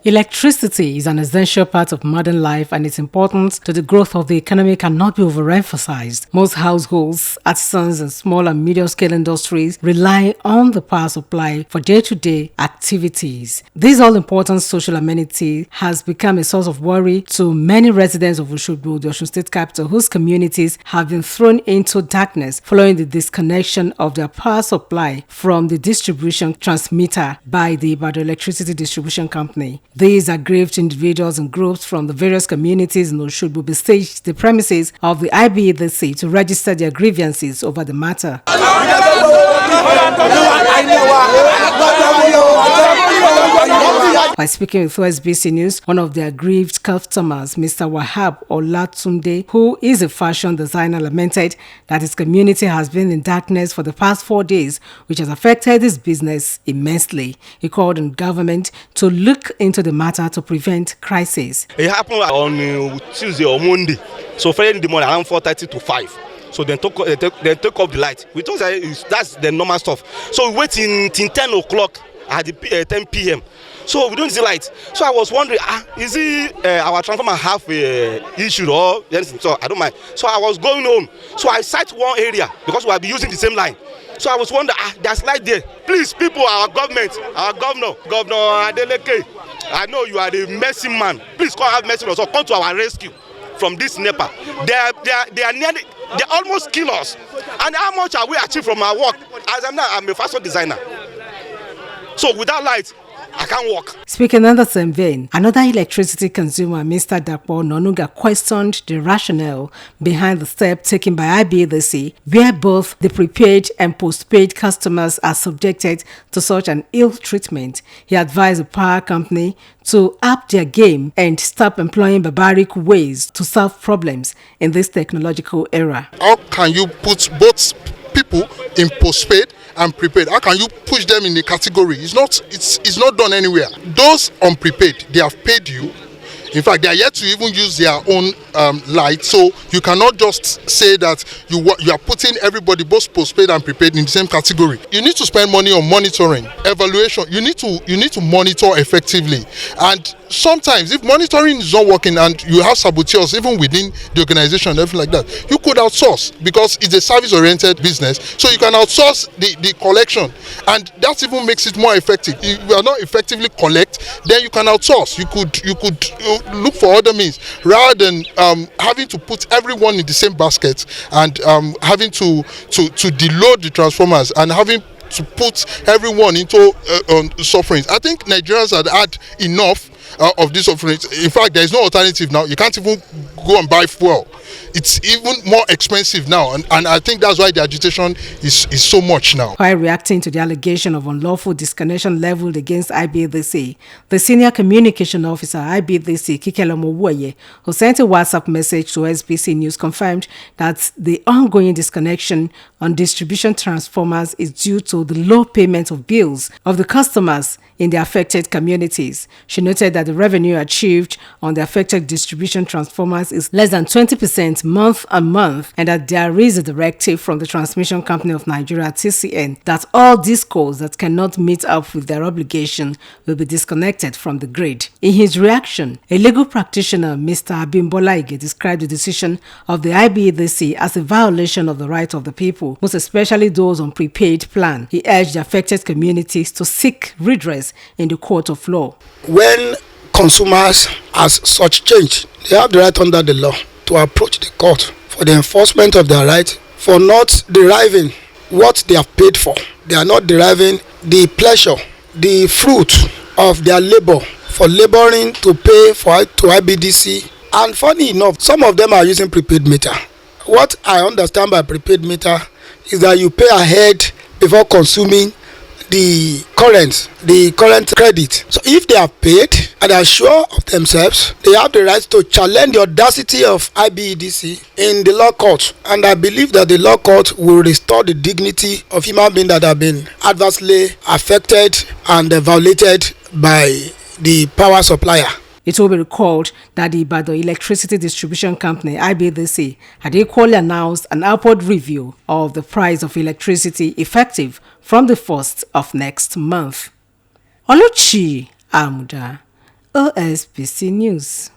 Electricity is an essential part of modern life, and its importance to the growth of the economy cannot be overemphasized. Most households, artisans, and small and medium-scale industries rely on the power supply for day-to-day activities. This all-important social amenity has become a source of worry to many residents of Osogbo, the Osun State Capital, whose communities have been thrown into darkness following the disconnection of their power supply from the distribution transmitter by the Ibadan Electricity Distribution Company. These aggrieved individuals and groups from the various communities in Osogbo besieged the premises of the IBEDC to register their grievances over the matter. By speaking with OSBC News, one of the aggrieved customers, Mr. Wahab Olatunde, who is a fashion designer, lamented that his community has been in darkness for the past 4 days, which has affected his business immensely. He called on government to look into the matter to prevent crisis. It happened on Tuesday or Monday, so Friday in the morning around 4:30 to 5. So then took off the light. We thought that's the normal stuff. So we wait till 10 o'clock at the 10 p.m. So we don't see light. So I was wondering, is it our transformer have a issue or anything? So I don't mind. So I was going home. So I sight one area because we have been using the same line. So I was wondering, there's light there. Please, people, our government, our governor Adeleke, I know you are the mercy man. Please come have mercy on us. So come to our rescue from this NEPA. They almost kill us. And how much are we achieved from our work? As I'm a fashion designer. So without light, I can't walk. Speaking in the same vein, another electricity consumer, Mr. Dapo Nonuga, questioned the rationale behind the step taken by IBEDC, where both the prepaid and postpaid customers are subjected to such an ill treatment. He advised the power company to up their game and stop employing barbaric ways to solve problems in this technological era. How can you put both people in postpaid and prepaid? How can you push them in a category? It's not done anywhere. Those on prepaid, they have paid you. In fact, they are yet to even use their own light, so you cannot just say that you are putting everybody, both postpaid and prepaid, in the same category. You need to spend money on monitoring, evaluation. You need to monitor effectively. And sometimes, if monitoring is not working and you have saboteurs even within the organization, everything like that, you could outsource, because it's a service-oriented business. So you can outsource the collection, and that even makes it more effective. If you are not effectively collect, then you can outsource. You could look for other means rather than having to put everyone in the same basket and having to deload the transformers and having to put everyone into sufferings. I think Nigerians had enough of this sufferings. In fact, there is no alternative now. You can't even go and buy fuel. It's even more expensive now, and I think that's why the agitation is so much now. While reacting to the allegation of unlawful disconnection leveled against IBEDC, the senior communication officer IBEDC, Kikelomo, who sent a WhatsApp message to SBC News, confirmed that the ongoing disconnection on distribution transformers is due to the low payment of bills of the customers in the affected communities. She noted that the revenue achieved on the affected distribution transformers is less than 20% month on month, and that there is a directive from the Transmission Company of Nigeria, TCN, that all discos that cannot meet up with their obligation will be disconnected from the grid. In his reaction, a legal practitioner, Mr. Abimbola Ige, described the decision of the IBEDC as a violation of the right of the people, most especially those on prepaid plan. He urged the affected communities to seek redress in the court of law. When consumers has such change, they have the right under the law to approach the court for the enforcement of their right, for not deriving what they have paid for. They are not deriving the pleasure, the fruit of their labor, for laboring to pay to IBEDC. And funny enough, some of them are using prepaid meter. What I understand by prepaid meter is that you pay ahead before consuming the current credit. So if they have paid and are sure of themselves, they have the right to challenge the audacity of IBEDC in the law court. And I believe that the law court will restore the dignity of human beings that have been adversely affected and violated by the power supplier. It will be recalled that the Ibadan Electricity Distribution Company, IBEDC, had equally announced an upward review of the price of electricity effective from the 1st of next month. Oluchi Amuda, OSBC News.